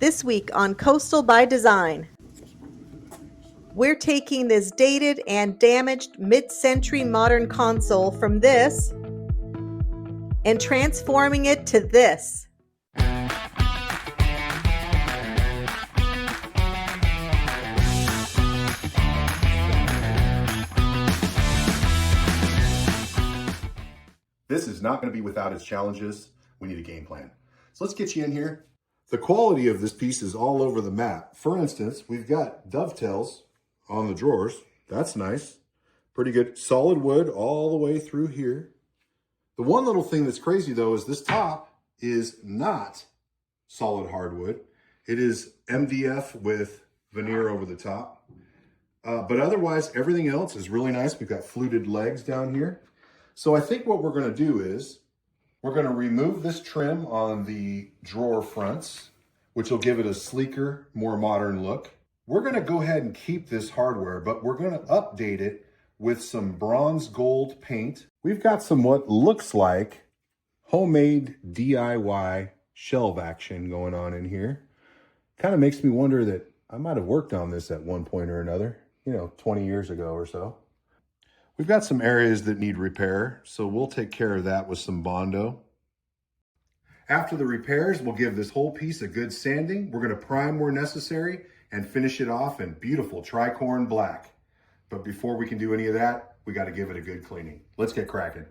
This week on Coastal by Design, we're taking this dated and damaged mid-century modern console from this and transforming it to this. This is not going to be without its challenges. We need a game plan. So let's get you in here. The quality of this piece is all over the map. For instance, we've got dovetails on the drawers. That's nice. Pretty good. Solid wood all the way through here. The one little thing that's crazy though is this top is not solid hardwood. It is MDF with veneer over the top. But otherwise, everything else is really nice. We've got fluted legs down here. So I think what we're going to do is we're going to remove this trim on the drawer fronts, which will give it a sleeker, more modern look. We're going to go ahead and keep this hardware, but we're going to update it with some bronze gold paint. We've got some what looks like homemade DIY shelf action going on in here. Kind of makes me wonder that I might have worked on this at one point or another, 20 years ago or so. We've got some areas that need repair, so we'll take care of that with some Bondo. After the repairs, we'll give this whole piece a good sanding. We're going to prime where necessary and finish it off in beautiful tricorn black. But before we can do any of that, we got to give it a good cleaning. Let's get cracking.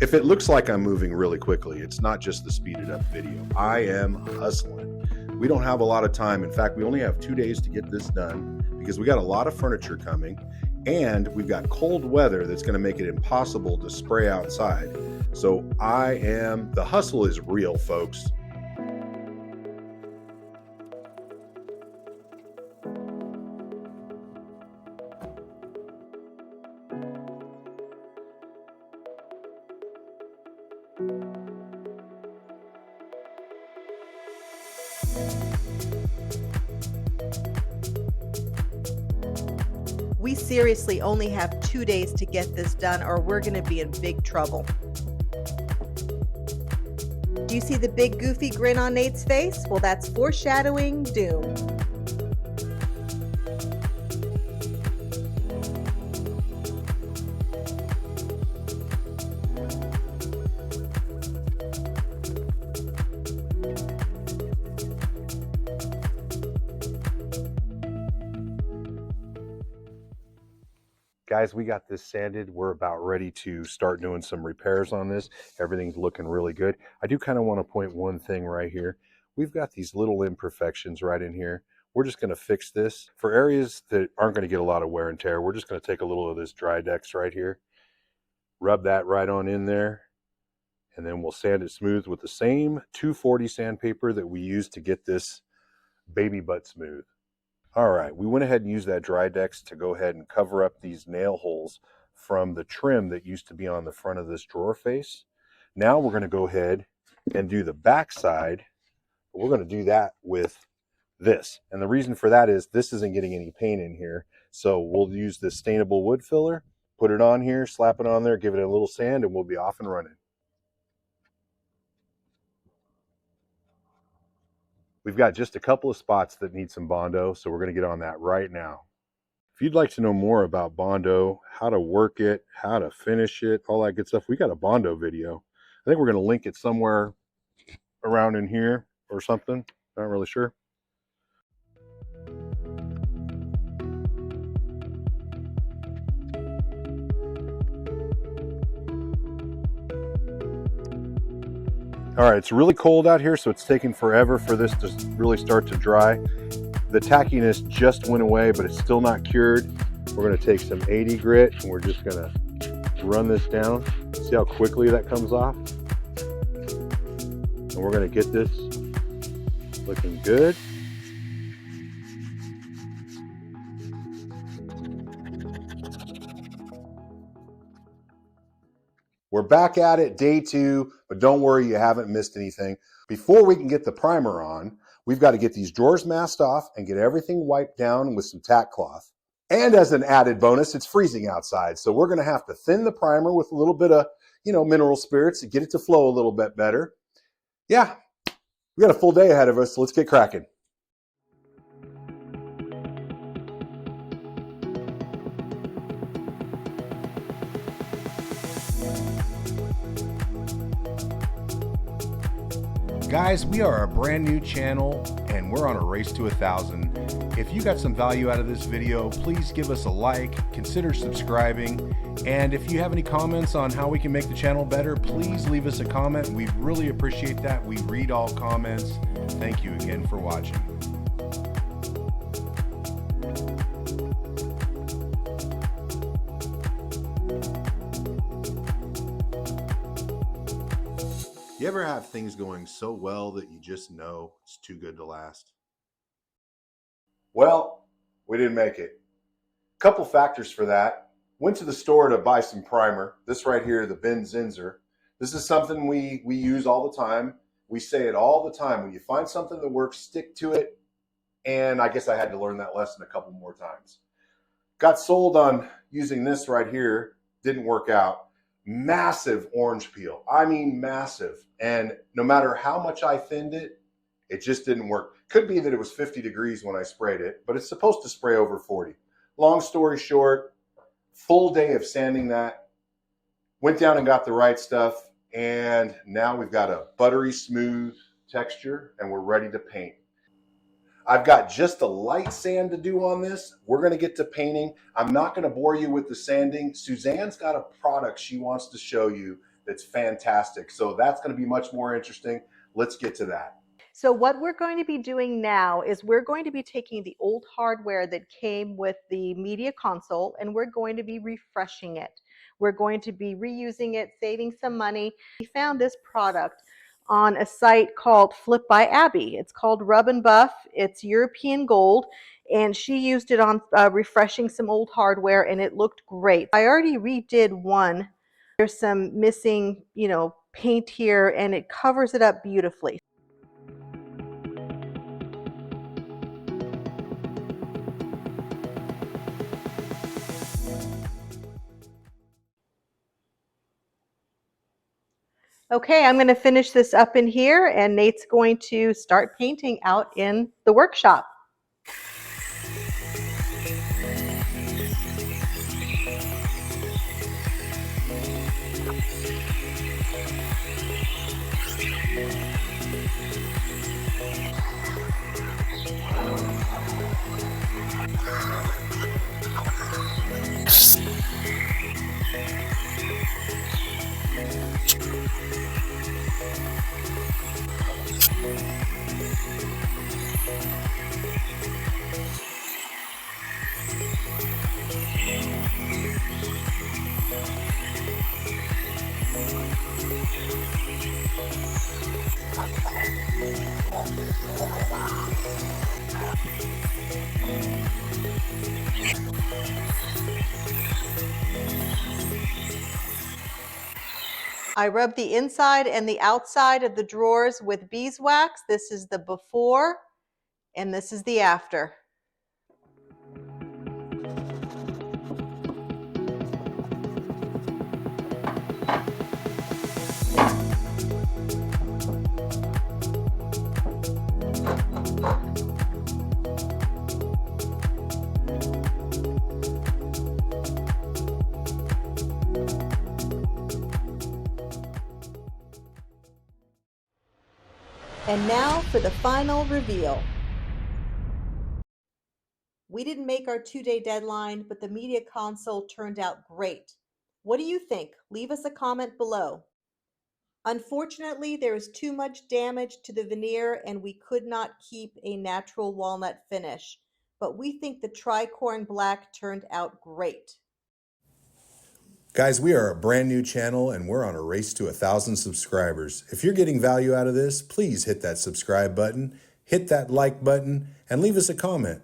If it looks like I'm moving really quickly, it's not just the speeded up video. I am hustling. We don't have a lot of time. In fact, we only have 2 days to get this done because we got a lot of furniture coming and we've got cold weather that's going to make it impossible to spray outside. So the hustle is real, folks. We seriously only have 2 days to get this done or we're going to be in big trouble. Do you see the big goofy grin on Nate's face? Well, that's foreshadowing doom. Guys, we got this sanded. We're about ready to start doing some repairs on this. Everything's looking really good. I do kind of want to point one thing right here. We've got these little imperfections right in here. We're just going to fix this. For areas that aren't going to get a lot of wear and tear, we're just going to take a little of this Drydex right here, rub that right on in there, and then we'll sand it smooth with the same 240 sandpaper that we used to get this baby butt smooth. All right, we went ahead and used that Drydex to go ahead and cover up these nail holes from the trim that used to be on the front of this drawer face. Now we're going to go ahead and do the back side. We're going to do that with this. And the reason for that is this isn't getting any paint in here. So we'll use this stainable wood filler, put it on here, slap it on there, give it a little sand, and we'll be off and running. We've got just a couple of spots that need some Bondo, so we're going to get on that right now. If you'd like to know more about Bondo, how to work it, how to finish it, all that good stuff, we got a Bondo video. I think we're going to link it somewhere around in here or something. Not really sure. All right, it's really cold out here, so it's taking forever for this to really start to dry. The tackiness just went away, but it's still not cured. We're going to take some 80 grit and we're just going to run this down. See how quickly that comes off? And we're going to get this looking good. We're back at it, day 2, but don't worry, you haven't missed anything. Before we can get the primer on, we've got to get these drawers masked off and get everything wiped down with some tack cloth. And as an added bonus, it's freezing outside. So we're going to have to thin the primer with a little bit of, mineral spirits to get it to flow a little bit better. Yeah, we got a full day ahead of us. So let's get cracking. Guys, we are a brand new channel and we're on a race to 1,000. If you got some value out of this video, please give us a like, consider subscribing, and if you have any comments on how we can make the channel better, please leave us a comment. We really appreciate that. We read all comments. Thank you again for watching. You ever have things going so well that you just know it's too good to last? Well, we didn't make it. Couple factors for that. Went to the store to buy some primer. This right here, the Ben Zinzer. This is something we use all the time. We say it all the time. When you find something that works, stick to it. And I guess I had to learn that lesson a couple more times. Got sold on using this right here. Didn't work out. Massive orange peel. I mean massive. And no matter how much I thinned it, it just didn't work. Could be that it was 50 degrees when I sprayed it, but it's supposed to spray over 40. Long story short, full day of sanding that. Went down and got the right stuff. And now we've got a buttery smooth texture and we're ready to paint. I've got just a light sand to do on this. We're going to get to painting. I'm not going to bore you with the sanding. Suzanne's got a product she wants to show you that's fantastic. So that's going to be much more interesting. Let's get to that. So what we're going to be doing now is we're going to be taking the old hardware that came with the media console and we're going to be refreshing it. We're going to be reusing it, saving some money. We found this product on a site called Flip by Abby. It's called Rub and Buff. It's European gold, and she used it on refreshing some old hardware, and it looked great. I already redid one. There's some missing, paint here, and it covers it up beautifully. Okay, I'm going to finish this up in here, and Nate's going to start painting out in the workshop. I rubbed the inside and the outside of the drawers with beeswax. This is the before and this is the after. And now for the final reveal. We didn't make our 2-day deadline, but the media console turned out great. What do you think? Leave us a comment below. Unfortunately, there is too much damage to the veneer and we could not keep a natural walnut finish, but we think the tricorn black turned out great. Guys, we are a brand new channel and we're on a race to 1,000 subscribers. If you're getting value out of this, please hit that subscribe button, hit that like button, and leave us a comment.